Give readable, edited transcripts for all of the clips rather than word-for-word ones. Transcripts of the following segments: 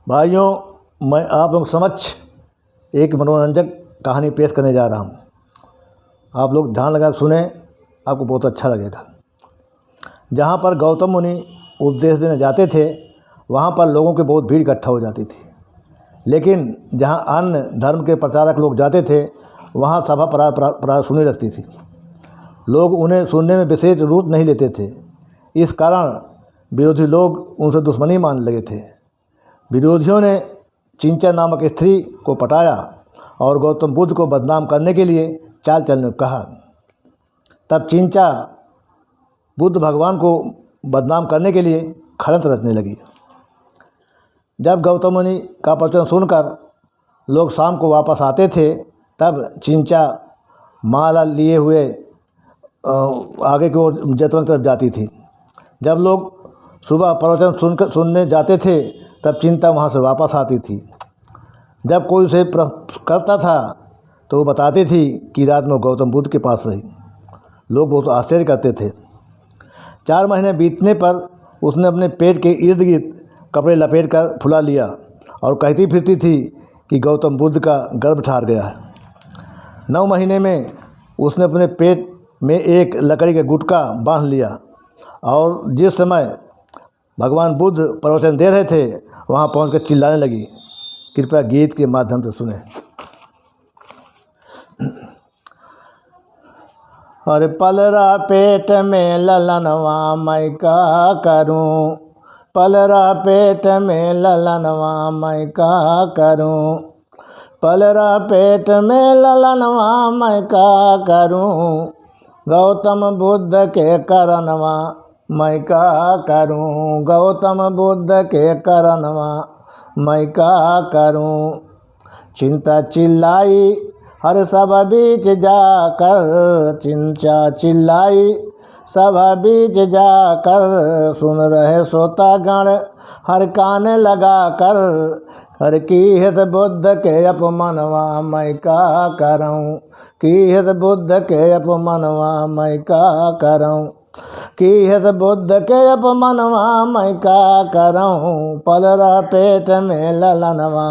भाइयों, मैं आप लोगों के समक्ष एक मनोरंजक कहानी पेश करने जा रहा हूँ। आप लोग ध्यान लगा कर सुने, आपको बहुत अच्छा लगेगा। जहाँ पर गौतम मुनि उपदेश देने जाते थे, वहाँ पर लोगों की बहुत भीड़ इकट्ठा हो जाती थी। लेकिन जहाँ अन्य धर्म के प्रचारक लोग जाते थे, वहाँ सभा प्राय सुनी लगती थी। लोग उन्हें सुनने में विशेष रुचि नहीं लेते थे। इस कारण विरोधी लोग उनसे दुश्मनी मानने लगे थे। विरोधियों ने चिंचा नामक स्त्री को पटाया और गौतम बुद्ध को बदनाम करने के लिए चाल चलने को कहा। तब चिंचा बुद्ध भगवान को बदनाम करने के लिए षड्यंत्र रचने लगी। जब गौतम मुनि का प्रवचन सुनकर लोग शाम को वापस आते थे, तब चिंचा माला लिए हुए आगे की ओर जैतवन की तरफ जाती थी। जब लोग सुबह प्रवचन सुनने जाते थे, तब चिंता वहाँ से वापस आती थी। जब कोई उसे प्रश्न करता था तो वो बताती थी कि रात में गौतम बुद्ध के पास रही। लोग बहुत आश्चर्य करते थे। 4 महीने बीतने पर उसने अपने पेट के इर्द गिर्द कपड़े लपेट कर फुला लिया और कहती फिरती थी कि गौतम बुद्ध का गर्भ ठार गया है। 9 महीने में उसने अपने पेट में एक लकड़ी का गुटका बांध लिया और जिस समय भगवान बुद्ध प्रवचन दे रहे थे, वहाँ पहुंचकर चिल्लाने लगी। कृपया गीत के माध्यम से सुने। अरे पलरा पेट में ललनवा मैं का करूं, पलरा पेट में ललनवा मैं का करूं, पलरा पेट में ललनवा मैं का करूं, गौतम बुद्ध के करनवा मैं का करूं, गौतम बुद्ध के करनवा मैं का करूं। चिंता चिल्लाई हर सभा बीच जाकर, चिंता चिल्लाई सभा बीच जाकर, सुन रहे श्रोतागण हर कान लगा कर, हर कीहत बुद्ध के अपमानवा मैं का करूं, कीहत बुद्ध के अपमानवा मैं का करूं, कीहत बुद्ध के अपमानवा मैं का करूं, पलरा पेट में ललनवा,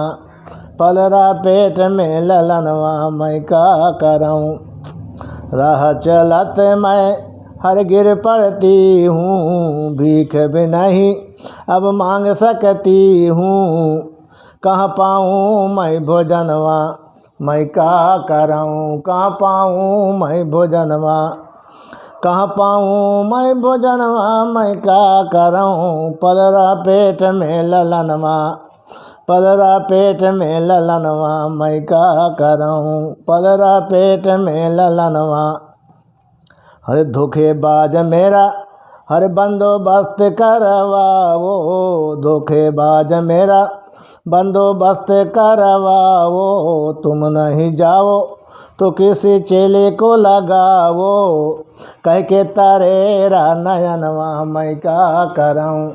पलरा पेट में ललनवा मैं का करूं। राह चलत मैं हर गिर पड़ती हूँ, भीख भी नहीं अब मांग सकती हूँ, कहाँ पाऊँ मैं भोजनवा मैं का करूं, कहाँ पाऊँ मैं भोजनवा, कहाँ पाऊँ मैं भोजनवा मैं का करूं, पलरा पेट में ललनवा, पलरा पेट में ललनवा मैं का करूं, पलरा पेट में ललनवा। हर धोखेबाज मेरा हर बंदोबस्त करवाओ, धोखेबाज मेरा बंदोबस्त करवाओ, तुम नहीं जाओ तो किसी चेले को लगाओ, कह के तारेरा नयनवा मैं का करूं,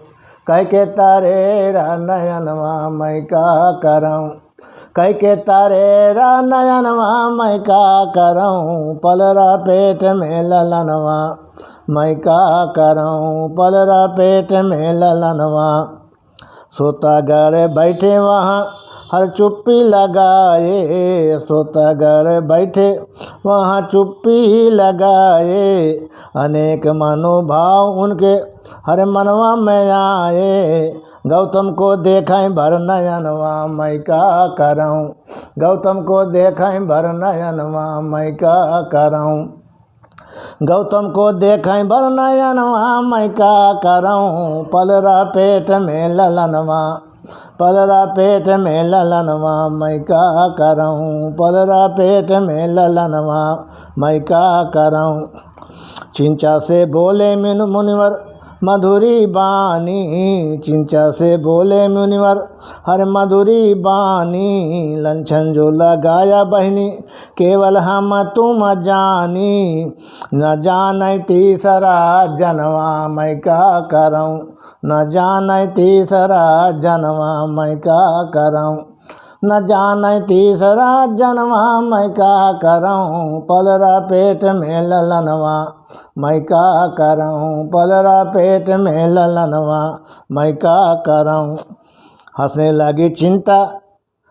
कह के तारेरा नयनवा मैं का करूं, कह के तारेरा नयनवा मैं का करूं, पलरा पेट में ललनवा मैं का करूं, पलरा पेट में ललनवा। श्रोतागण बैठे वहाँ हर चुप्पी लगाए, श्रोतागण बैठे वहाँ चुप्पी लगाए, अनेक मनोभाव उनके हर मनवा में आए, गौतम को देखें भर नयनवा मैं का करूं, गौतम को देखें भर नयनवा मैं का करूं, गौतम को देखें भर नयनवा मैं का करूं, पलरा पेट में ललनवा, पलरा पेट में ललनवा मैं का करूं, पलरा पेट में ललनवा मैं का करूं। चिंचा से बोले मुनिवर मधुरी बानी, चिंचा से बोले मुनिवर हर मधुरी बानी, लंछन जो लगाया बहनी केवल हम तुम जानी, न जाने तीसरा जनवा मैं का करूं, न जाने तीसरा जनवा मैं का करूं, न जाने तीसरा जनवा मैं का करूं, पलरा पेट में ललनवा मैं का करूं, पलरा पेट में ललनवा मैं का करूं। हंसने लगी चिंता,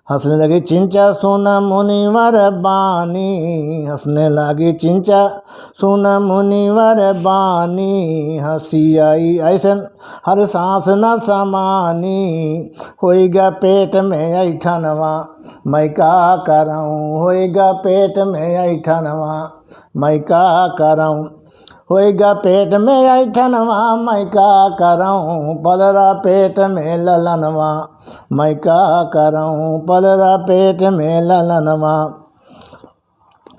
हंसने लगी चिंचा सुन मुनिवर बानी, हंसने लगी चिंचा सुन मुनिवर बानी, हंसी आई ऐसन हर सांस न समानी, होएगा पेट में ऐठनवा मैं का कराऊँ, होएगा पेट में ऐठनवा मैं का कराऊँ, होएगा पेट में ऐठनवा मैं का कराऊँ, पलरा पेट में ललनवा मैं का कराऊँ, पलरा पेट में ललनवा।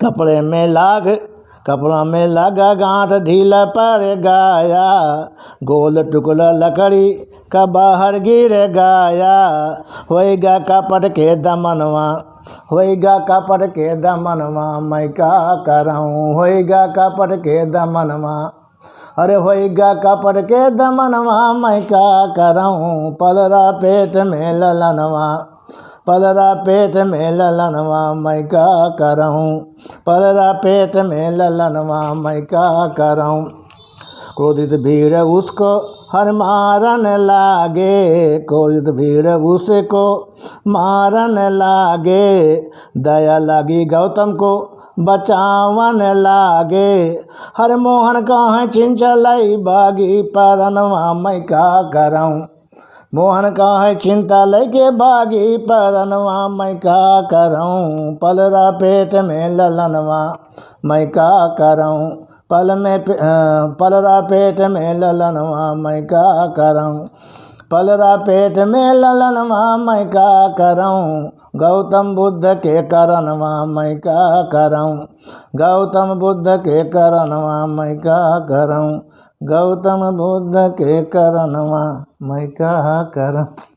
कपड़ा में लगा गांठ ढीला पड़ गया, गोल टुकड़ा लकड़ी का बाहर गिर गया, होएगा कपट के दमनवा, होएगा कपट के दमनवा मैं का कराऊँ, होएगा कपट के दमनवा, अरे होएगा कपट के दमनवा मैं का कराऊँ, पलरा पेट में ललनवा, पलरा पेट में ललनवा मैं का कराऊँ, पलरा पेट में ललनवा मैं का कराऊँ। क्रोधित भीड़ उसको हर मारन लागे, क्रोधित भीड़ उसको मारन लागे, दया लगी गौतम को बचावन लागे, हर मोहन कहाँ चिंचलई बागी परनवा मैं का कराऊँ, मोहन का है चिंता लेके बागी परनवा मैं का कराऊँ, पलरा पेट में ललनवा मैं का कराऊँ, पलरा पेट में ललनवा मैं का कराऊँ, पलरा पेट में ललनवा मैं का कराऊँ, गौतम बुद्ध के करनवा मैं का कराऊँ, गौतम बुद्ध के करनवा मैं का कराऊँ, गौतम बुद्ध के करनवा मैं का कराऊँ।